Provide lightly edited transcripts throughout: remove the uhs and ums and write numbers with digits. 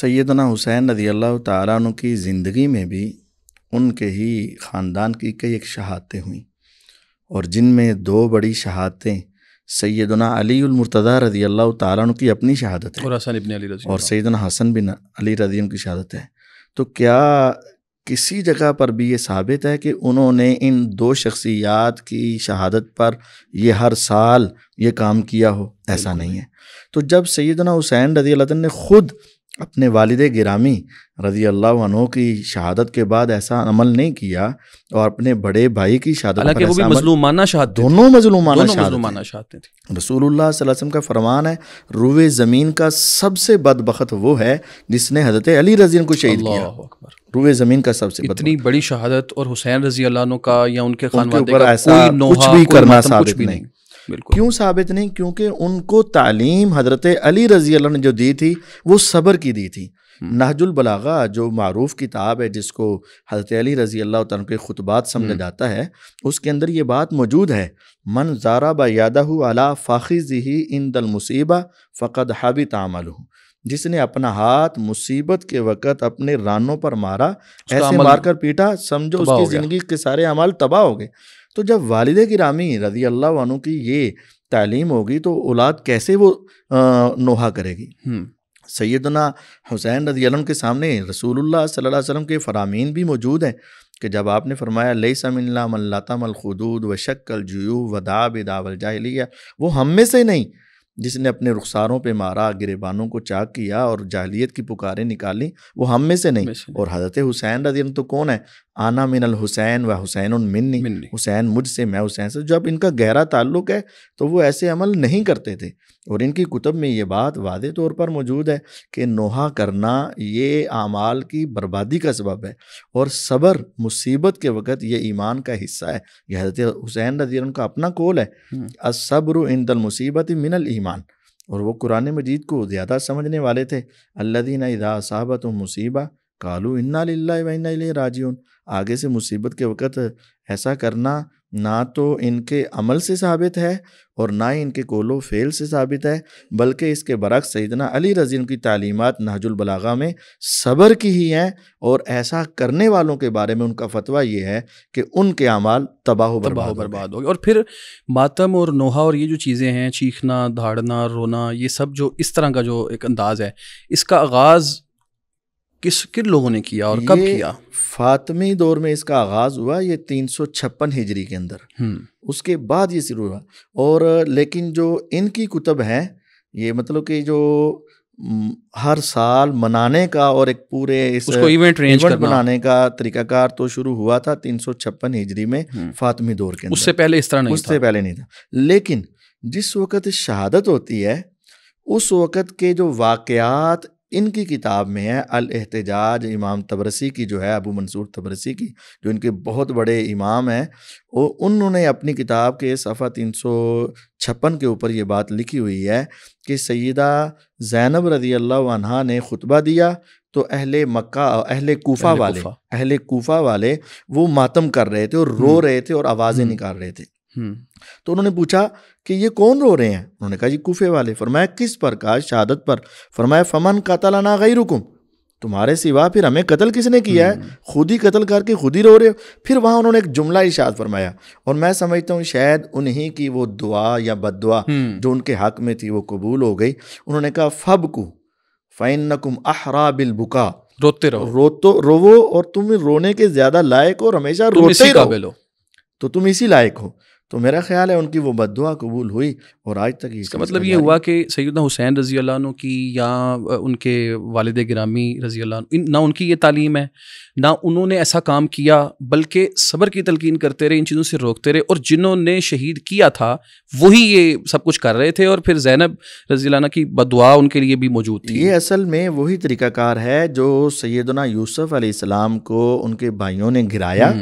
سیدنا حسین رضی اللہ تعالیٰ عنہ کی زندگی میں بھی ان کے ہی خاندان کی کئی ایک شہادتیں ہوئیں، اور جن میں دو بڑی شہادتیں سیدنا علی المرتضیٰ رضی اللہ تعالیٰ عنہ کی اپنی شہادت ہے، اور حسن ابن علی رضی اللہ، اور سیدنا حسن بن علی رضی اللہ کی شہادت ہے۔ تو کیا کسی جگہ پر بھی یہ ثابت ہے کہ انہوں نے ان دو شخصیات کی شہادت پر یہ ہر سال یہ کام کیا ہو؟ ایسا نہیں ہے۔ تو جب سیدنا حسین رضی اللہ عنہ نے خود اپنے والد گرامی رضی اللہ عنہ کی شہادت کے بعد ایسا عمل نہیں کیا، اور اپنے بڑے بھائی کی شہادت پر حالانکہ وہ بھی مظلومانہ شہادت، دونوں مظلومانہ شہادتیں تھیں۔ رسول اللہ صلی اللہ علیہ وسلم کا فرمان ہے، روئے زمین کا سب سے بدبخت وہ ہے جس نے حضرت علی رضی اللہ عنہ کو شہید کیا۔ اللہ اکبر، روئے زمین کا سب سے اتنی بڑی شہادت، اور حسین رضی اللہ عنہ کا یا ان کے خانوادے اوپر کا ایسا کوئی نوحہ، کچھ بھی کوئی کرنا ماتم، ثابت کچھ بھی نہیں۔ بالکل۔ کیوں ثابت نہیں؟ کیونکہ ان کو تعلیم حضرت علی رضی اللہ عنہ نے جو دی تھی وہ صبر کی دی تھی۔ نہج البلاغہ جو معروف کتاب ہے، جس کو حضرت علی رضی اللہ تعالیٰ کے خطبات سمجھا جاتا ہے، اس کے اندر یہ بات موجود ہے، من ضرب یدہ علی فخذہ عند المصیبہ فقد حبط عملہ، جس نے اپنا ہاتھ مصیبت کے وقت اپنے رانوں پر مارا، ایسے مار کر پیٹا، سمجھو اس کی زندگی کے سارے اعمال تباہ ہو گئے۔ تو جب والد گرامی رضی اللہ عنہ کی یہ تعلیم ہوگی تو اولاد کیسے وہ نوحہ کرے گی؟ سیدنا حسین رضی اللہ عنہ کے سامنے رسول اللہ صلی اللہ علیہ وسلم کے فرامین بھی موجود ہیں کہ جب آپ نے فرمایا لیس منا من لطم الخدود وشق الجیوب ودعا بدعوی الجاہلیہ، وہ ہم میں سے نہیں جس نے اپنے رخساروں پہ مارا، گریبانوں کو چاک کیا اور جاہلیت کی پکاریں نکالی، وہ ہم میں سے نہیں۔ اور حضرت حسین رضی اللہ عنہ تو کون ہے؟ آنا من الحسین و حسین منی، حسین مجھ سے، میں حسین سے۔ جب ان کا گہرا تعلق ہے تو وہ ایسے عمل نہیں کرتے تھے، اور ان کی کتب میں یہ بات واضح طور پر موجود ہے کہ نوحہ کرنا یہ اعمال کی بربادی کا سبب ہے، اور صبر مصیبت کے وقت یہ ایمان کا حصہ ہے۔ یہ حضرت حسین رضی اللہ عنہ کا اپنا قول ہے، الصبر عند المصیبت من الایمان، اور وہ قرآن مجید کو زیادہ سمجھنے والے تھے۔ الذین اذا اصابتهم مصیبہ قالوا انا للہ و انا الیہ راجعون۔ آگے سے مصیبت کے وقت ایسا کرنا نہ تو ان کے عمل سے ثابت ہے اور نہ ہی ان کے قول و فعل سے ثابت ہے، بلکہ اس کے برعکس سیدنا علی رضی اللہ عنہ کی تعلیمات نہج البلاغہ میں صبر کی ہی ہیں، اور ایسا کرنے والوں کے بارے میں ان کا فتویٰ یہ ہے کہ ان کے اعمال تباہ و برباد ہو گئے۔ اور پھر ماتم اور نوحہ اور یہ جو چیزیں ہیں، چیخنا، دھاڑنا، رونا، یہ سب جو اس طرح کا جو ایک انداز ہے، اس کا آغاز کن لوگوں نے کیا اور کب کیا؟ فاطمی دور میں اس کا آغاز ہوا، یہ 356 ہجری کے اندر، اس کے بعد یہ شروع ہوا۔ اور لیکن جو ان کی کتب ہیں، یہ مطلب کہ جو ہر سال منانے کا اور ایک پورے اس کو ایونٹ بنانے کا طریقہ کار تو شروع ہوا تھا 356 ہجری میں، فاطمی دور کے اندر۔ اس سے پہلے اس طرح نہیں تھا، اس سے پہلے نہیں تھا۔ لیکن جس وقت شہادت ہوتی ہے، اس وقت کے جو واقعات ان کی کتاب میں ہے، الاحتجاج، امام طبرسی کی جو ہے، ابو منصور طبرسی کی، جو ان کے بہت بڑے امام ہیں، انہوں نے اپنی کتاب کے صفحہ 356 کے اوپر یہ بات لکھی ہوئی ہے کہ سیدہ زینب رضی اللہ عنہا نے خطبہ دیا تو اہل مکہ، اہل کوفہ والے وہ ماتم کر رہے تھے اور رو رہے تھے اور آوازیں نکال رہے تھے۔ تو انہوں نے پوچھا کہ یہ کون رو رہے ہیں؟ انہوں نے کہا جی کوفے والے۔ فرمایا کس پر؟ کہا شہادت پر۔ فرمایا فمن قتلنا غیرکم، تمہارے سوا پھر ہمیں قتل کس نے کیا ہے؟ خود ہی قتل کر کے خود ہی رو رہے ہو۔ پھر وہاں انہوں نے ایک جملہ ارشاد فرمایا، اور میں سمجھتا ہوں شاید انہی کی وہ دعا یا بد دعا جو ان کے حق میں تھی وہ قبول ہو گئی۔ انہوں نے کہا فبکو فإنکم احری بالبکا، روتے رو، اور تم رونے کے زیادہ لائق ہو، ہمیشہ روتے رہو، تو تم اسی لائق ہو۔ تو میرا خیال ہے ان کی وہ بد دعا قبول ہوئی، اور آج تک اس کا مطلب یہ ہوا کہ سیدنا حسین رضی اللہ عنہ کی یا ان کے والد گرامی رضی اللہ عنہ، نہ ان کی یہ تعلیم ہے، نہ انہوں نے ایسا کام کیا، بلکہ صبر کی تلقین کرتے رہے، ان چیزوں سے روکتے رہے، اور جنہوں نے شہید کیا تھا وہی یہ سب کچھ کر رہے تھے، اور پھر زینب رضی اللہ عنہ کی بد دعا ان کے لیے بھی موجود تھی۔ یہ اصل میں وہی طریقہ کار ہے جو سیدنا یوسف علیہ السلام کو ان کے بھائیوں نے گرایا،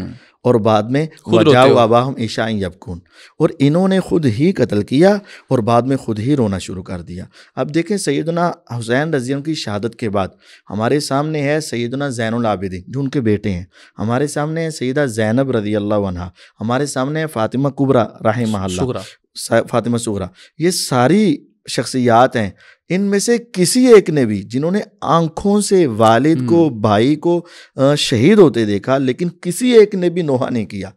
اور بعد میں وجاؤ اباہم عشاء یبکون، اور انہوں نے خود ہی قتل کیا اور بعد میں خود ہی رونا شروع کر دیا۔ اب دیکھیں سیدنا حسین رضی اللہ عنہ کی شہادت کے بعد ہمارے سامنے ہے سیدنا زین العابدین جو ان کے بیٹے ہیں، ہمارے سامنے ہے سیدہ زینب رضی اللہ عنہا، ہمارے سامنے ہے فاطمہ کبریٰ رحمہ اللہ، فاطمہ صغریٰ۔ یہ ساری شخصیات ہیں ان میں سے کسی ایک نے بھی جنہوں نے آنکھوں سے والد کو بھائی کو شہید ہوتے دیکھا لیکن کسی ایک نے بھی نوحہ نہیں کیا.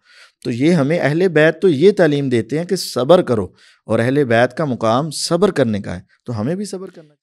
تو یہ ہمیں اہل بیت تو یہ تعلیم دیتے ہیں کہ صبر کرو، اور اہل بیت کا مقام صبر کرنے کا ہے، تو ہمیں بھی صبر کرنا ہے.